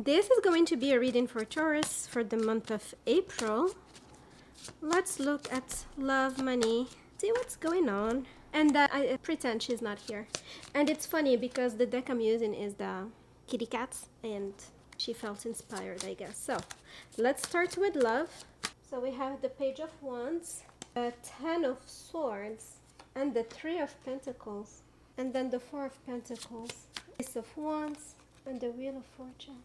This is going to be a reading for Taurus for the month of April. Let's look at love, money, see what's going on. And I pretend she's not here. And it's funny because the deck I'm using is the kitty cats, and she felt inspired, I guess. So let's start with love. So we have the Page of Wands, the Ten of Swords, and the Three of Pentacles, and then the Four of Pentacles, Ace of Wands, and the Wheel of Fortune.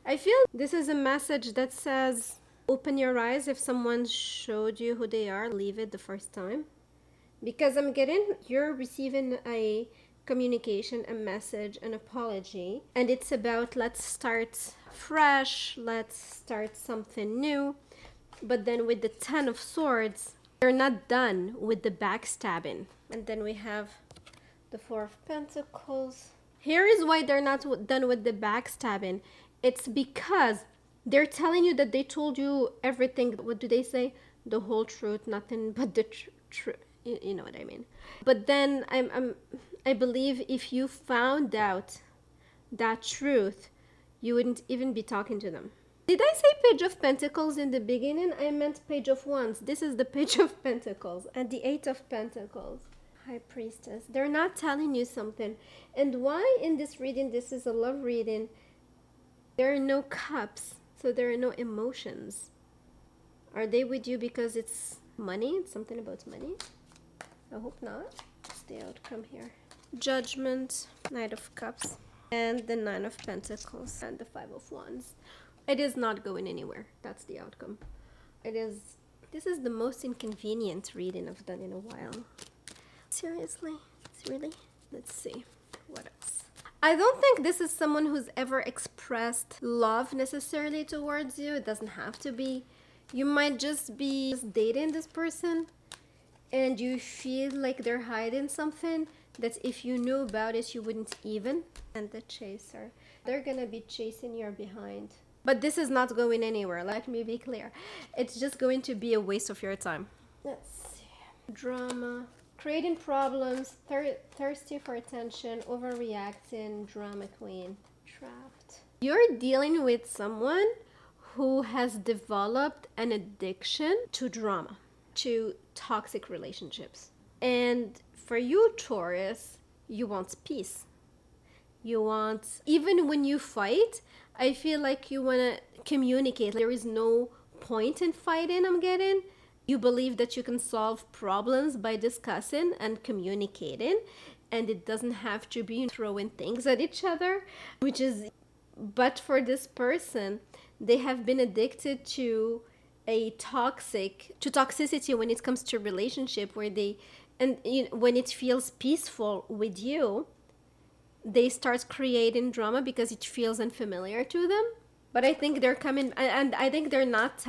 I feel this is a message that says, open your eyes. If someone showed you who they are, leave it the first time. Because I'm getting, you're receiving a communication, a message, an apology. And it's about, let's start fresh, let's start something new. But then with the Ten of Swords, they're not done with the backstabbing. And then we have the Four of Pentacles. Here is why they're not done with the backstabbing. It's because they're telling you that they told you everything. What do they say? The whole truth, nothing but the truth. You know what I mean. But then I believe if you found out that truth, you wouldn't even be talking to them. Did I say Page of Pentacles in the beginning? I meant Page of Wands. This is the Page of Pentacles and the Eight of Pentacles. High Priestess. They're not telling you something. And why in this reading, this is a love reading, there are no cups, so there are no emotions. Are they with you because it's money? It's something about money? I hope not. What's the outcome here? Judgment, Knight of Cups, and the Nine of Pentacles, and the Five of Wands. It is not going anywhere. That's the outcome. This is the most inconvenient reading I've done in a while. Seriously? Really? Let's see. What else? I don't think this is someone who's ever expressed love necessarily towards you. It doesn't have to be. You might just be dating this person and you feel like they're hiding something that if you knew about it, you wouldn't even. And the Chaser. They're gonna be chasing your behind. But this is not going anywhere. Let me be clear. It's just going to be a waste of your time. Let's see. Drama. Creating problems, thirsty for attention, overreacting, drama queen, trapped. You're dealing with someone who has developed an addiction to drama, to toxic relationships. And for you, Taurus, you want peace. You want, even when you fight, I feel like you want to communicate. There is no point in fighting, I'm getting. You believe that you can solve problems by discussing and communicating, and it doesn't have to be throwing things at each other, which is, but for this person, they have been addicted to toxicity when it comes to relationship, where they, and when it feels peaceful with you, they start creating drama because it feels unfamiliar to them. But I think they're coming, and I think they're not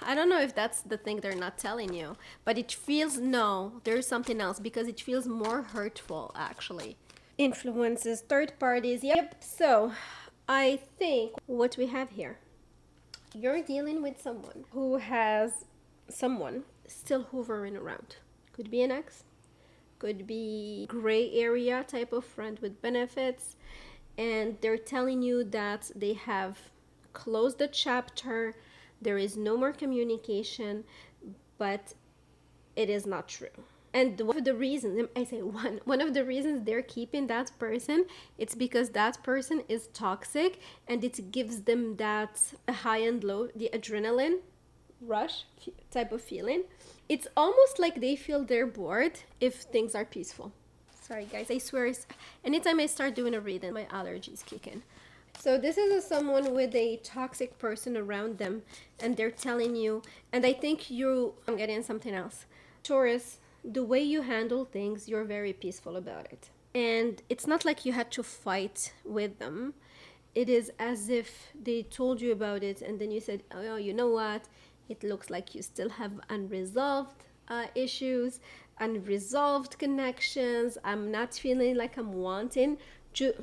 I don't know if that's the thing they're not telling you, but it feels, no, there's something else, because it feels more hurtful, actually. Influences, third parties, yep. So I think what we have here, you're dealing with someone who has someone still hovering around. Could be an ex, could be gray area type of friend with benefits, and they're telling you that they have closed the chapter, there is no more communication, but it is not true. And one of the reasons, I say one of the reasons they're keeping that person, it's because that person is toxic, and it gives them that high and low, the adrenaline rush type of feeling. It's almost like they feel they're bored if things are peaceful. Sorry guys, I swear, anytime I start doing a reading, my allergies kick in. So this is someone with a toxic person around them, and they're telling you, and I think I'm getting something else. Taurus, the way you handle things, you're very peaceful about it. And it's not like you had to fight with them. It is as if they told you about it, and then you said, oh, you know what? It looks like you still have unresolved issues, unresolved connections. I'm not feeling like I'm wanting to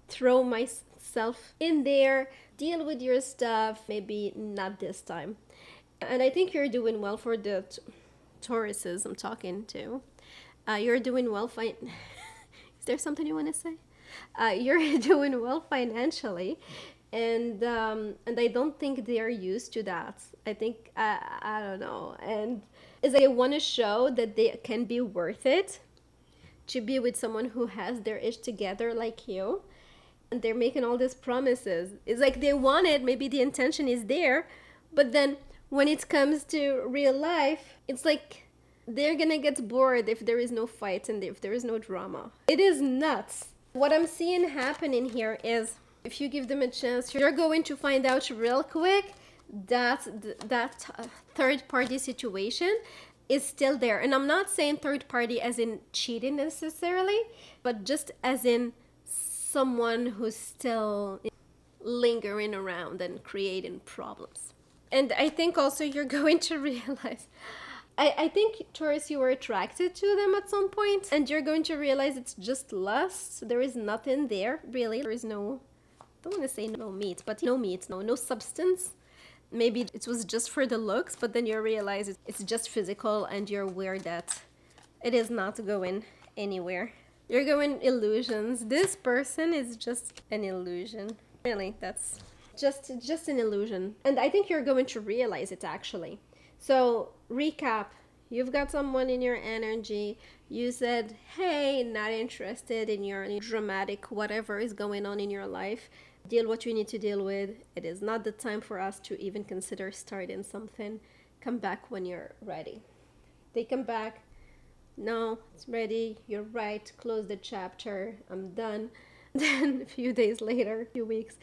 throw myself in there, deal with your stuff, maybe not this time. And I think you're doing well for the Tauruses I'm talking to. You're doing well. Is there something you want to say? You're doing well financially, and I don't think they are used to that. I think I don't know, and is they want to show that they can be worth it to be with someone who has their ish together like you, and they're making all these promises. It's like they want it, maybe the intention is there, but then when it comes to real life, it's like they're gonna get bored if there is no fight and if there is no drama. It is nuts. What I'm seeing happening here is if you give them a chance, you're going to find out real quick that third party situation is still there. And I'm not saying third party as in cheating necessarily, but just as in someone who's still lingering around and creating problems. And I think also you're going to realize, I think, Taurus, you were attracted to them at some point, and you're going to realize it's just lust. There is nothing there, really. There is no, I don't want to say no meat, but no substance. Maybe it was just for the looks, but then you realize it's just physical, and you're aware that it is not going anywhere. You're going illusions. This person is just an illusion. Really, that's just an illusion. And I think you're going to realize it, actually. So, recap. You've got someone in your energy. You said, hey, not interested in your dramatic whatever is going on in your life. Deal what you need to deal with. It is not the time for us to even consider starting something. Come back when you're ready. They come back. No, it's ready. You're right. Close the chapter. I'm done. Then a few days later, a few weeks,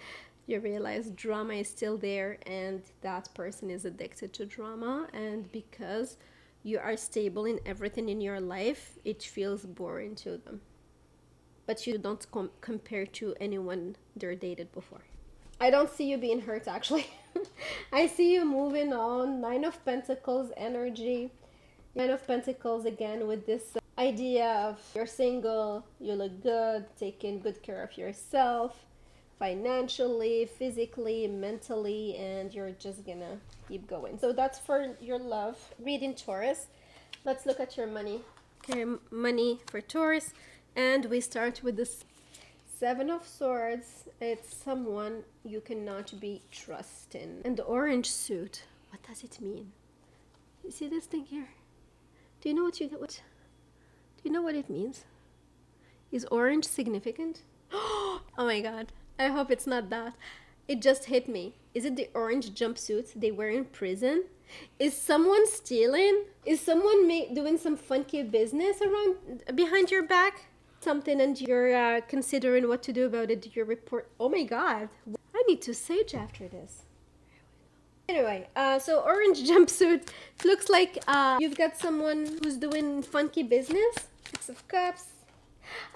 you realize drama is still there, and that person is addicted to drama. And because you are stable in everything in your life, it feels boring to them. But you don't compare to anyone they're dated before. I don't see you being hurt, actually. I see you moving on. 9 of Pentacles energy. 9 of Pentacles again with this idea of you're single, you look good, taking good care of yourself, financially, physically, mentally, and you're just gonna keep going. So that's for your love reading, Taurus. Let's look at your money. Okay, money for Taurus, and we start with the 7 of Swords. It's someone you cannot be trusting. And the orange suit, what does it mean? You see this thing here? Do you know what it means? Is orange significant? Oh my god. I hope it's not that. It just hit me. Is it the orange jumpsuit they wear in prison? Is someone stealing? Is someone doing some funky business around behind your back? Something, and you're considering what to do about it. Do you report? Oh my god. I need to sage after this. Anyway, so orange jumpsuit. Looks like you've got someone who's doing funky business. 6 of Cups.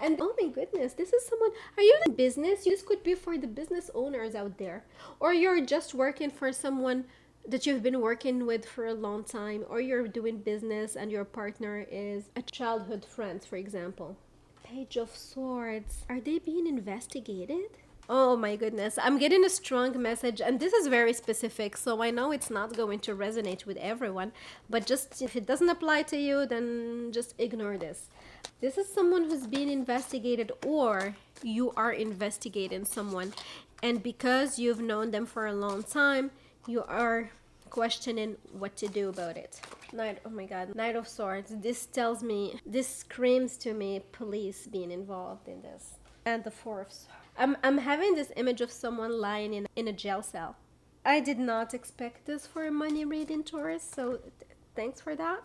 And oh my goodness, this is someone, are you in business? This could be for the business owners out there. Or you're just working for someone that you've been working with for a long time. Or you're doing business and your partner is a childhood friend, for example. Page of Swords. Are they being investigated? Oh my goodness, I'm getting a strong message, and this is very specific, so I know it's not going to resonate with everyone, but just if it doesn't apply to you, then just ignore this. This is someone who's being investigated, or you are investigating someone, and because you've known them for a long time, you are questioning what to do about it. Oh my god, Knight of Swords. This tells me, this screams to me police being involved in this. And the 4 of Swords. I'm having this image of someone lying in a jail cell. I did not expect this for a money reading, Taurus, so thanks for that.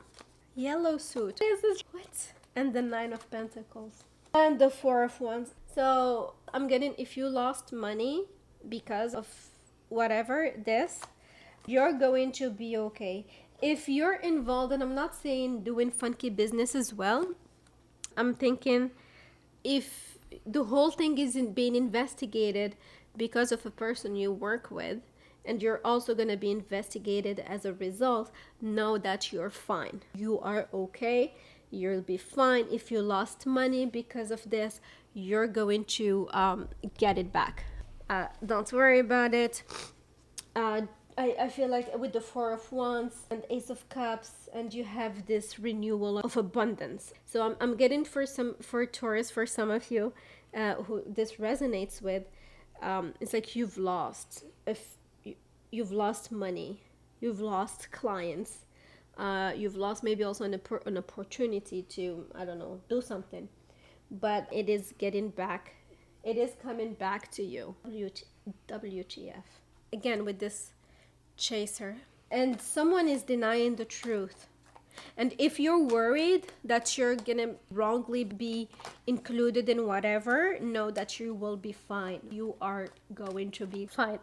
Yellow suit. This is what? And the 9 of Pentacles. And the 4 of Wands. So I'm getting, if you lost money because of whatever this, you're going to be okay. If you're involved, and I'm not saying doing funky business as well, I'm thinking if the whole thing isn't being investigated because of a person you work with, and you're also going to be investigated as a result, know that you're fine. You are okay. You'll be fine. If you lost money because of this, you're going to get it back. Don't worry about it. I feel like with the 4 of Wands and Ace of Cups, and you have this renewal of abundance. So I'm getting for Taurus, for some of you who this resonates with, it's like you've lost, if you've lost money, you've lost clients, you've lost maybe also an opportunity to, I don't know, do something, but it is getting back, it is coming back to you. WTF again with this chaser, and someone is denying the truth. And if you're worried that you're gonna wrongly be included in whatever, know that you will be fine. You are going to be fine.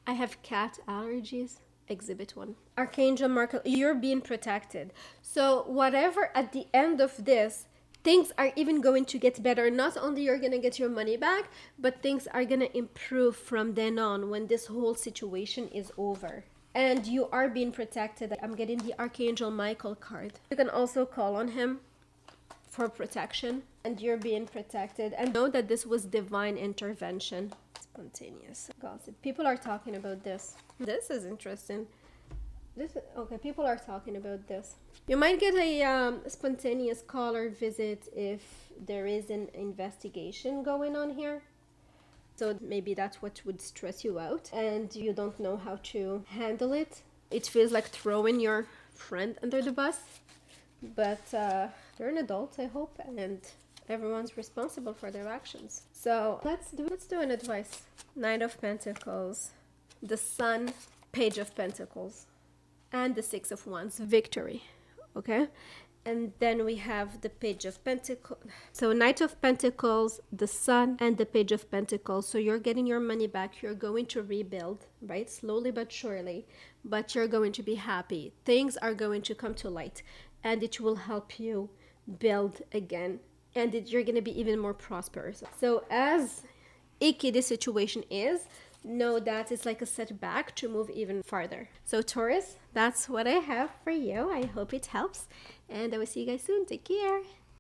I have cat allergies. Exhibit 1. Archangel Michael, you're being protected. So whatever, at the end of this, things are even going to get better. Not only you're going to get your money back, but things are going to improve from then on when this whole situation is over. And you are being protected. I'm getting the Archangel Michael card. You can also call on him for protection, and you're being protected. And know that this was divine intervention. Spontaneous gossip. People are talking about this. This is interesting. Okay, people are talking about this. You might get a spontaneous call or visit if there is an investigation going on here. So maybe that's what would stress you out and you don't know how to handle it. It feels like throwing your friend under the bus. But they're an adult, I hope, and everyone's responsible for their actions. So let's do an advice. Knight of Pentacles, the Sun, Page of Pentacles, and the Six of Wands. Victory. Okay? And then we have the Page of Pentacles. So Knight of Pentacles, the Sun, and the Page of Pentacles. So you're getting your money back. You're going to rebuild, right? Slowly but surely. But you're going to be happy. Things are going to come to light. And it will help you build again. And you're going to be even more prosperous. So as icky this situation is, know that it's like a setback to move even farther. So Taurus, that's what I have for you. I hope it helps. And I will see you guys soon. Take care.